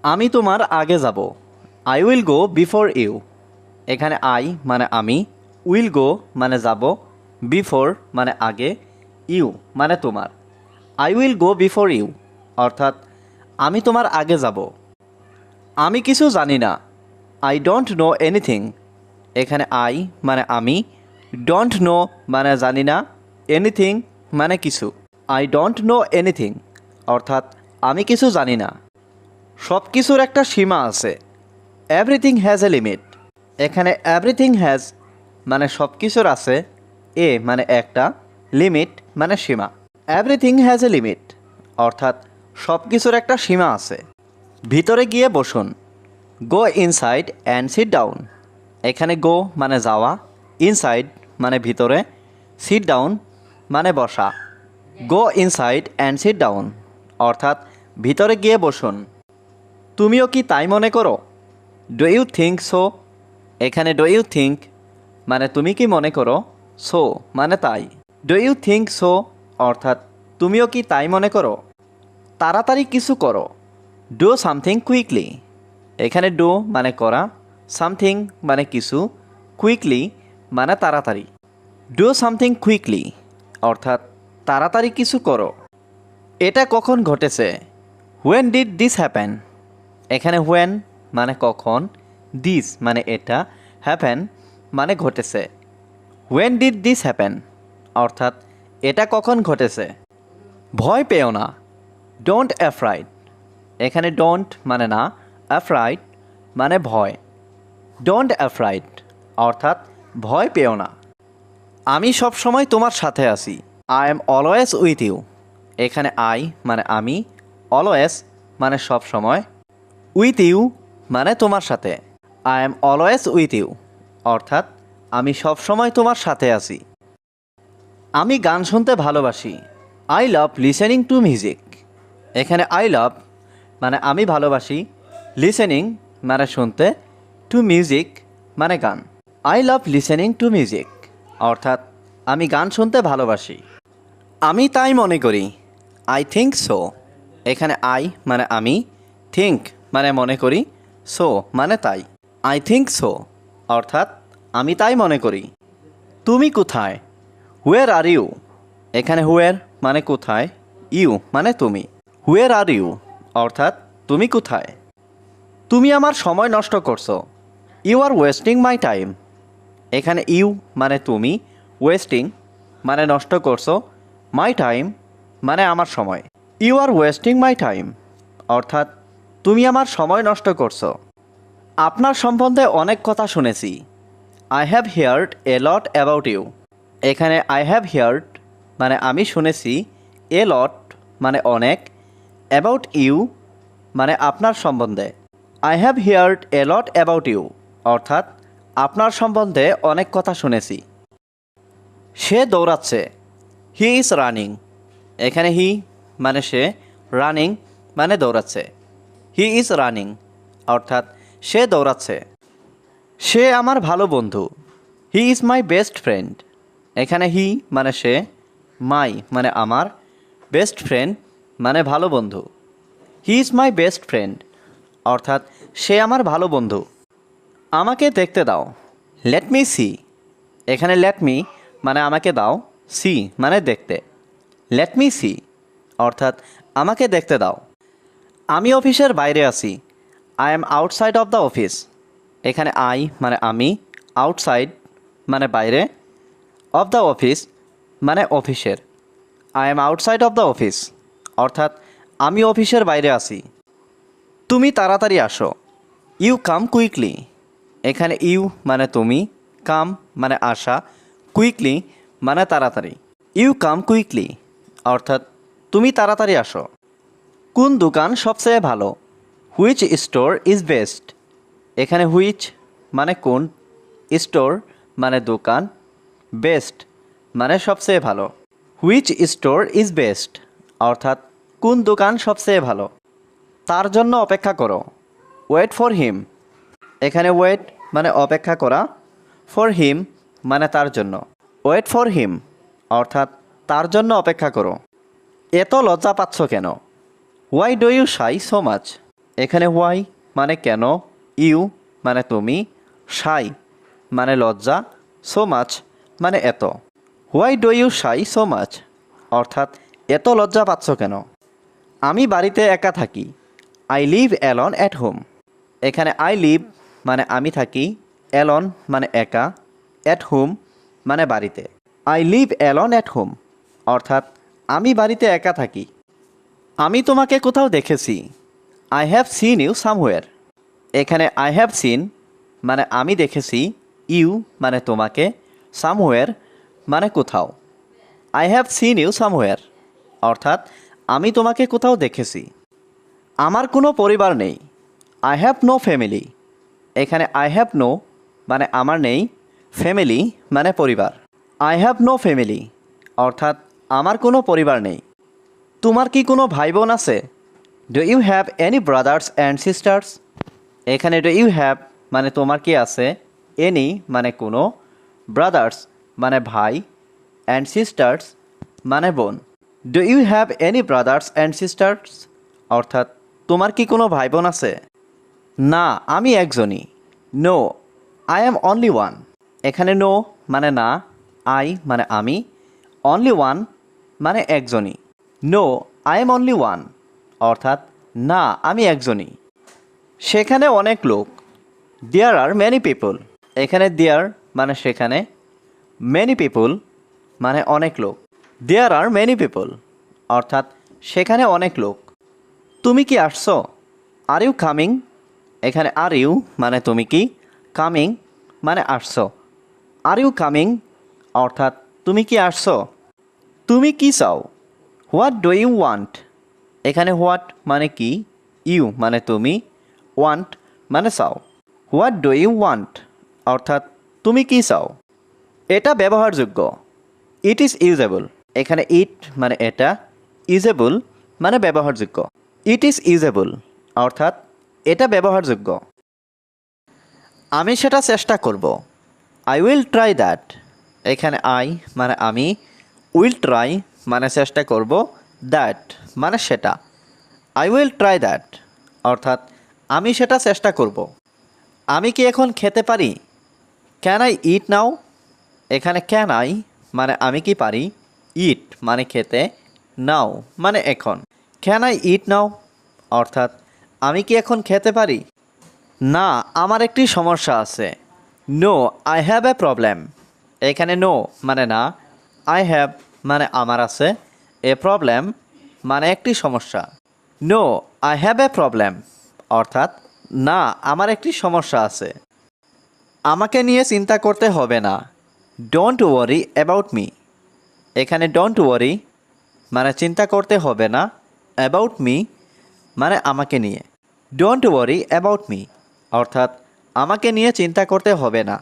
আমি তোমার আগে যাব। I will go before you. এখানে আই মানে আমি, উইল গো মানে যাব, বিফোর মানে আগে, ইউ মানে তোমার। I will go before you অর্থাৎ আমি তোমার আগে যাব। আমি কিছু জানি না। I don't know anything. এখানে আই মানে আমি, ডোন্ট নো মানে জানি না, এনিথিং মানে কিছু। আই ডোন্ট নো এনিথিং অর্থাৎ আমি কিছু জানি না। সব কিছুর একটা সীমা আছে। Everything has a limit. এখানে এভরিথিং হ্যাজ মানে সব কিছুর আছে, এ মানে একটা, লিমিট মানে সীমা। এভরিথিং হ্যাজ এ লিমিট অর্থাৎ সব কিছুর একটা সীমা আছে। ভিতরে গিয়ে বসুন। গো ইনসাইড অ্যান্ড সিট ডাউন। এখানে গো মানে যাওয়া, ইনসাইড মানে ভিতরে, সিট ডাউন মানে বসা। Go inside and sit down অর্থাৎ ভিতরে গিয়ে বসুন। তুমিও কি তাই মনে করো? Do you think so. এখানে ডু ইউ থিঙ্ক মানে তুমি কি মনে করো, সো মানে তাই। ডু ইউ থিঙ্ক সো অর্থাৎ তুমিও কি তাই মনে করো? তাড়াতাড়ি কিছু করো। Do something quickly. এখানে ডু মানে করা, সামথিং মানে কিছু, কুইকলি মানে তাড়াতাড়ি। ডু সামথিং কুইকলি অর্থাৎ তাড়াতাড়ি কিছু করো। এটা কখন ঘটেছে? When did this happen. এখানে হোয়েন মানে কখন, দিস মানে এটা, হ্যাপেন মানে ঘটেছে। হোয়েন ডিড দিস হ্যাপেন অর্থাৎ এটা কখন ঘটেছে। ভয় পেও না। Don't afraid. এখানে ডোন্ট মানে না, অ্যাফ্রাইড মানে ভয়। ডোন্ট অ্যাফ্রাইড অর্থাৎ ভয় পেও না। আমি সব সময় তোমার সাথে আছি। I am always with you. এখানে আই মানে আমি, অলওয়েজ মানে সব সময়, উইথ ইউ মানে তোমার সাথে। I am always with you অর্থাৎ আমি সব সময় তোমার সাথে আছি। আমি গান শুনতে ভালোবাসি। I love listening to music. এখানে আই লাভ মানে আমি ভালোবাসি, লিসেনিং মানে শুনতে, টু মিউজিক মানে গান। I love listening to music অর্থাৎ আমি গান শুনতে ভালোবাসি। আমি তাই মনে করি। I think so. এখানে আই মানে আমি, থিঙ্ক মানে মনে করি, সো মানে তাই। আই থিঙ্ক সো অর্থাৎ আমি তাই মনে করি। তুমি কোথায়? হুয়ের আর ইউ। এখানে হুয়ের মানে কোথায়, ইউ মানে তুমি। হুয়ের আর ইউ অর্থাৎ তুমি কোথায়। তুমি আমার সময় নষ্ট করছো। You are wasting my time. এখানে ইউ মানে তুমি, ওয়েস্টিং মানে নষ্ট করছো, মাই টাইম মানে আমার সময়। You are wasting my time অর্থাৎ তুমি আমার সময় নষ্ট করছো। আপনার সম্বন্ধে অনেক কথা শুনেছি। I have heard a lot about you. এখানে আই হ্যাভ হিয়ার্ড মানে আমি শুনেছি, এ লট মানে অনেক, অ্যাবাউট ইউ মানে আপনার সম্বন্ধে। I have heard a lot about you অর্থাৎ আপনার সম্বন্ধে অনেক কথা শুনেছি। সে দৌড়াচ্ছে। He is running. এখানে হি মানে সে, রানিং মানে দৌড়াচ্ছে। হি ইজ রানিং অর্থাৎ সে দৌড়াচ্ছে। সে আমার ভালো বন্ধু। He is my best friend. এখানে হি মানে সে, মাই মানে আমার, বেস্ট ফ্রেন্ড মানে ভালো বন্ধু। He is my best friend অর্থাৎ সে আমার ভালো বন্ধু। আমাকে দেখতে দাও। Let me see. এখানে লেট মি মানে আমাকে দাও, সি মানে দেখতে। লেট মি সি অর্থাৎ আমাকে দেখতে দাও। আমি অফিসের বাইরে আছি। I am outside of the office. এখানে আই মানে আমি, আউটসাইড মানে বাইরে, অফ দ্য অফিস মানে অফিসের। I am outside of the office অর্থাৎ আমি অফিসের বাইরে আছি। তুমি তাড়াতাড়ি আসো। You come quickly. এখানে ইউ মানে তুমি, কাম মানে আসা, কুইকলি মানে তাড়াতাড়ি। ইউ কাম কুইকলি অর্থাৎ তুমি তাড়াতাড়ি আসো। কোন দোকান সবচেয়ে ভালো? Which store is best. এখানে হুইচ মানে কোন, স্টোর মানে দোকান, বেস্ট মানে সবচেয়ে ভালো। হুইচ স্টোর ইজ বেস্ট অর্থাৎ কোন দোকান সবচেয়ে ভালো। তার জন্য অপেক্ষা করো। Wait for him. এখানে ওয়েট মানে অপেক্ষা করা, ফর হিম মানে তার জন্য। ওয়েট ফর হিম অর্থাৎ তার জন্য অপেক্ষা করো। এত লজ্জা পাচ্ছ কেন? Why do you shy so much. এখানে হোয়াই মানে কেন, ইউ মানে তুমি, শাই মানে লজ্জা, সো মাচ মানে এত। Why do you shy so much, অর্থাৎ এত লজ্জা পাচ্ছ কেন। আমি বাড়িতে একা থাকি, I live alone at home. এখানে আই লিভ মানে আমি থাকি, অ্যালন মানে একা, অ্যাট হোম মানে বাড়িতে। I live alone at home, অর্থাৎ আমি বাড়িতে একা থাকি। আমি তোমাকে কোথাও দেখেছি, I have seen you somewhere. এখানে আই হ্যাভ সিন মানে আমি দেখেছি, ইউ মানে তোমাকে, সামওয়্যার মানে কোথাও। I have seen you somewhere, অর্থাৎ আমি তোমাকে কোথাও দেখেছি। আমার কোনো পরিবার নেই, আই হ্যাভ নো ফ্যামিলি। এখানে আই হ্যাভ নো মানে আমার নেই, ফ্যামিলি মানে পরিবার। আই হ্যাভ নো ফ্যামিলি, অর্থাৎ আমার কোনো পরিবার নেই। তোমার কি কোনো ভাই বোন আছে, do you have any brothers and sisters. এখানে ডু ইউ হ্যাভ মানে তোমার কি আছে, এনি মানে কোনো, ব্রাদার্স মানে ভাই, অ্যান্ড সিস্টার্স মানে বোন। Do you have any brothers and sisters, অর্থাৎ তোমার কি কোনো ভাই বোন আছে। না, আমি একজনই, no I am only one. এখানে নো মানে না, আই মানে আমি, অনলি ওয়ান মানে একজনই। No I am only one, অর্থাৎ না আমি একজনই। সেখানে অনেক লোক, দেয়ার আর মেনি পিপল। এখানে দেয়ার মানে সেখানে, মেনি পিপল মানে অনেক লোক। দেয়ার আর মেনি পিপল, অর্থাৎ সেখানে অনেক লোক। তুমি কি আসছো, আর ইউ কামিং। এখানে আর ইউ মানে তুমি কি, কামিং মানে আসছো। আর ইউ কামিং, অর্থাৎ তুমি কি আসছো। তুমি কি চাও, হোয়াট ডু ইউ ওয়ান্ট। এখানে হোয়াট মানে কি, ইউ মানে তুমি, ওয়ান্ট মানে চাও। হোয়াট ডু ইউ ওয়ান্ট, অর্থাৎ তুমি কি চাও। এটা ব্যবহারযোগ্য, ইট ইজ ইউজেবল। এখানে ইট মানে এটা, ইউজেবল মানে ব্যবহারযোগ্য। ইট ইজ ইউজেবল, অর্থাৎ এটা ব্যবহারযোগ্য। আমি সেটা চেষ্টা করব, আই উইল ট্রাই দ্যাট। এখানে আই মানে আমি, উইল ট্রাই মানে চেষ্টা করব, দ্যাট মানে সেটা। আই উইল ট্রাই দ্যাট, অর্থাৎ আমি সেটা চেষ্টা করব। আমি কি এখন খেতে পারি, ক্যান আই ইট নাও। এখানে ক্যান আই মানে আমি কি পারি, ইট মানে খেতে, নাও মানে এখন। ক্যান আই ইট নাও, অর্থাৎ আমি কি এখন খেতে পারি। না, আমার একটি সমস্যা আছে, no I have a problem. এখানে নো মানে না, আই হ্যাভ মানে আমার আছে, এ প্রবলেম মানে একটি সমস্যা। No I have a problem, অর্থাৎ না আমার একটি সমস্যা আছে। আমাকে নিয়ে চিন্তা করতে হবে না, ডোন্ট ওয়ারি অ্যাবাউট মি। এখানে ডোন্ট ওয়ারি মানে চিন্তা করতে হবে না, অ্যাবাউট মি মানে আমাকে নিয়ে। ডোন্ট ওয়ারি অ্যাবাউট মি, অর্থাৎ আমাকে নিয়ে চিন্তা করতে হবে না।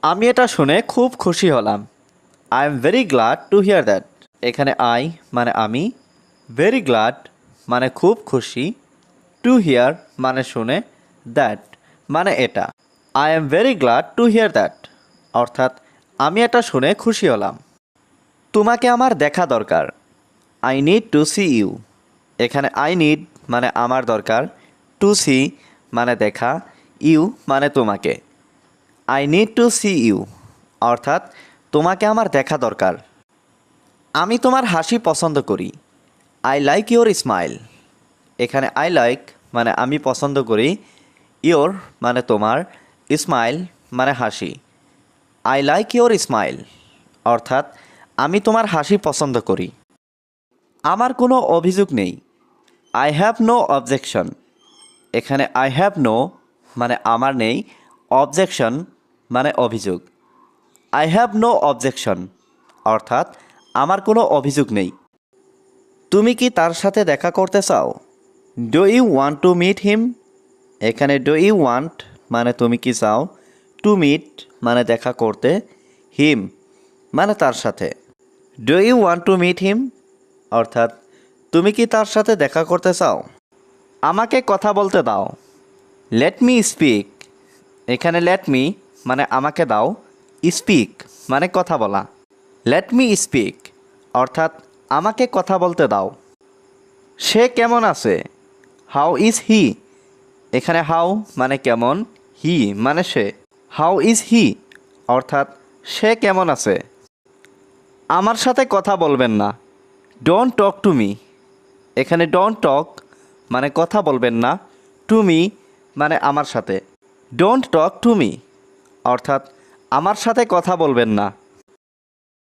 আমি এটা শুনে খুব খুশি হলাম, I am very glad to here that. এখানে আই মানে আমি, ভেরি গ্লাড মানে খুব খুশি, টু হিয়ার মানে শুনে, দ্যাট মানে এটা। I am very glad to here that, অর্থাৎ আমি এটা শুনে খুশি হলাম। তোমাকে আমার দেখা দরকার, I need to see you. এখানে আই নিড মানে আমার দরকার, টু সি মানে দেখা, ইউ মানে তোমাকে। I need to see you, অর্থাৎ তোমাকে আমার দেখা দরকার। আমি তোমার হাসি পছন্দ করি, আই লাইক ইউর স্মাইল। এখানে আই লাইক মানে আমি পছন্দ করি, ইয়োর মানে তোমার, স্মাইল মানে হাসি। আই লাইক ইউর স্মাইল, অর্থাৎ আমি তোমার হাসি পছন্দ করি। আমার কোনো অভিযোগ নেই, আই হ্যাভ নো অবজেকশন। এখানে আই হ্যাভ নো মানে আমার নেই, অবজেকশন মানে অভিযোগ। আই হ্যাভ নো অবজেকশন, অর্থাৎ আমার কোনো অভিযোগ নেই। তুমি কি তার সাথে দেখা করতে চাও, do you want to meet him. এখানে ডু ইউ ওয়ান্ট মানে তুমি কি চাও, টু মিট মানে দেখা করতে, হিম মানে তার সাথে। Do you want to meet him, অর্থাৎ তুমি কি তার সাথে দেখা করতে চাও। আমাকে কথা বলতে দাও, লেট মি স্পিক। এখানে লেট মি মানে আমাকে দাও, স্পিক মানে কথা বলা। লেট মি স্পিক, অর্থাৎ আমাকে কথা বলতে দাও। সে কেমন আছে, হাউ ইজ হি, এখানে হাউ মানে কেমন, হি মানে সে। হাউ ইজ হি অর্থাৎ সে কেমন আছে। আমার সাথে কথা বলবেন না, ডোন্ট টক টু মি, এখানে ডোন্ট টক মানে কথা বলবেন না, টু মি মানে আমার সাথে। ডোন্ট টক টু মি অর্থাৎ আমার সাথে কথা বলবেন না।